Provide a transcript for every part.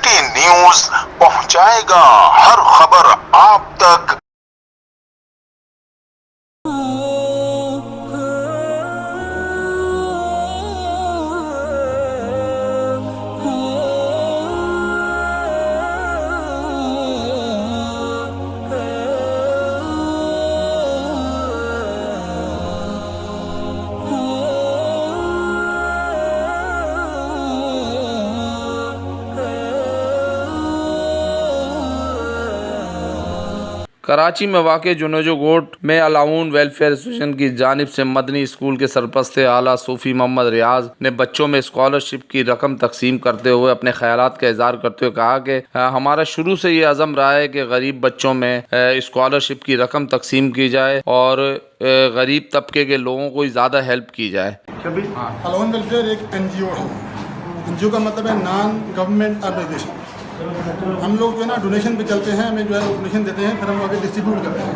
City news पहुंचाएगा हर खबर आप तक। कराची में वाक़ जुनेजो गोट में अलाउन वेलफेयर एसोसिएशन की जानिब से मदनी स्कूल के सरपरस्त आला सूफ़ी मोहम्मद रियाज ने बच्चों में स्कॉलरशिप की रकम तकसीम करते हुए अपने ख्यालात का इज़हार करते हुए कहा कि हमारा शुरू से ये अज़म रहा है कि गरीब बच्चों में स्कॉलरशिप की रकम तकसीम की जाए और गरीब तबके के लोगों को ज़्यादा हेल्प की जाए। अलाउन वेलफेयर एक NGO है। NGO का मतलब है नॉन गवर्नमेंट ऑर्गेनाइजेशन। हम लोग जो है ना डोनेशन पे चलते हैं, हमें जो है डोनेशन देते हैं, फिर हम आगे डिस्ट्रीब्यूट करते हैं।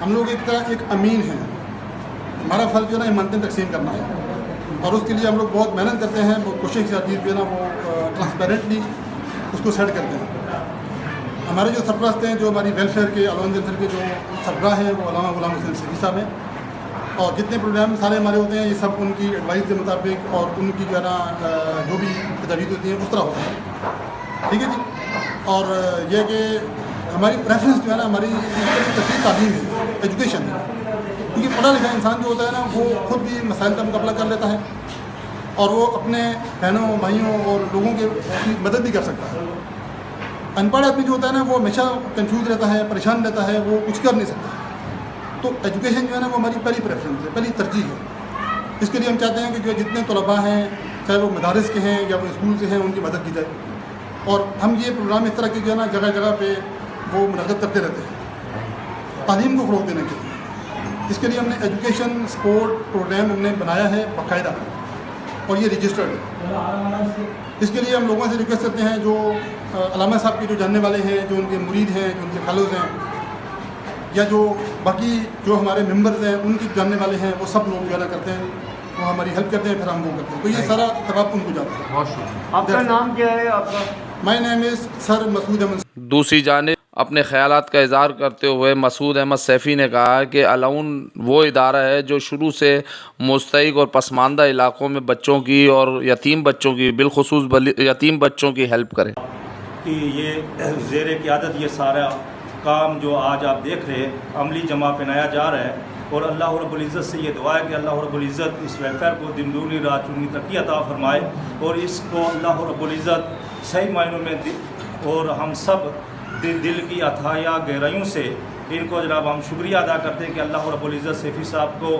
हम लोग एक तरह एक अमीन हैं। हमारा फर्ज जो है ना इमानतें तकसीम करना है और उसके लिए हम लोग बहुत मेहनत करते हैं, बहुत कोशिश करती है जो है ना वो ट्रांसपेरेंटली उसको सेट करते हैं। हमारे जो सरपरस्त हैं, जो हमारी वेलफेयर के अलाउन वेलफेयर के जो सरबराह हैं वो अल्लामा गुलाम हुसैन सिद्दीकी साहब हैं और जितने प्रोग्राम सारे हमारे होते हैं ये सब उनकी एडवाइस के मुताबिक और उनकी जो है ना जो भी तजवीज़ होती हैं उस तरह होता है। ठीक है जी। और ये कि हमारी प्रेफरेंस जो है ना हमारी तफरीह तालीम है, एजुकेशन है, क्योंकि पढ़ा लिखा इंसान जो होता है ना वो खुद भी मसाइल का मुकाबला कर लेता है और वो अपने बहनों भाइयों और लोगों की मदद भी कर सकता है। अनपढ़ आदमी जो होता है ना वो हमेशा कंफ्यूज रहता है, परेशान रहता है, वो कुछ कर नहीं सकता। तो एजुकेशन जो है ना वो हमारी पहली प्रेफरेंस है, पहली तरजीह है। इसके लिए हम चाहते हैं कि जो जितने तलबा हैं, चाहे वो मदारिस के हैं या वो स्कूल से हैं, उनकी मदद की जाए। और हम ये प्रोग्राम इस तरह के जो है ना जगह जगह पे वो मुनक़्क़द करते रहते हैं तालीम को फ़रोग़ देने के लिए। इसके लिए हमने एजुकेशन स्पोर्ट प्रोग्राम हमने बनाया है बाकायदा और ये रजिस्टर्ड है। इसके लिए हम लोगों से रिक्वेस्ट करते हैं जो अल्लामा साहब के जो जानने वाले हैं, जो उनके मुरीद हैं, जो उनके फेलोज़ हैं या जो बाकी जो हमारे मेंबर्स हैं उनके जानने वाले हैं, वो सब लोग जो है ना करते हैं, वो हमारी हेल्प करते हैं, फिर हम वो करते हैं। तो ये सारा तबाब उनको जाता है। बहुत शुक्रिया। आपका नाम क्या है? आपका my name is sir Masood Ahmed. दूसरी जानिब अपने ख्यालात का इज़हार करते हुए मसूद अहमद सैफ़ी ने कहा कि अलाउन वो इदारा है जो शुरू से मुस्तहिक और पसमानदा इलाक़ों में बच्चों की और यतीम बच्चों की बिलखुसूस यतीम बच्चों की हेल्प करें। कि ये ज़ेर क़यादत ये सारा काम जो आज आप देख रहे हैं अमली जमा पहनाया जा रहा है और अल्लाह रब्बुल इज़्ज़त से ये दुआ है कि अल्लाह रब्बुल इज़्ज़त इस वेलफेयर को दिन दूनी रात चुनी तरक्की अता फरमाए और इसको अल्लाह रब्बुल इज़्ज़त सही मायनों में और हम सब दिल की अथाया गहराइयों से इनको जनाब हम शुक्रिया अदा करते हैं कि अल्लाह रब्बुल इज़्ज़त सैफ़ी साहब को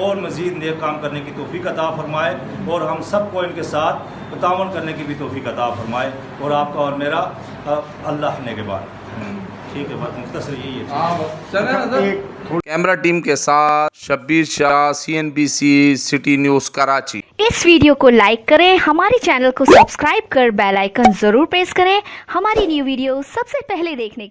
और मज़ीद नेक काम करने की तौफ़ीक अता फरमाए और हम सब को इनके साथ तावन करने की भी तौफ़ीक अता फरमाए और आपका और मेरा अल्लाह ने के बाद ठीक है। बात मुख्तसर यही है। कैमरा टीम के साथ Shabbir Shah, CNBC city news Karachi. इस वीडियो को लाइक करें, हमारे चैनल को सब्सक्राइब कर बेल आइकन जरूर प्रेस करें हमारी न्यू वीडियो सबसे पहले देखने के लिए।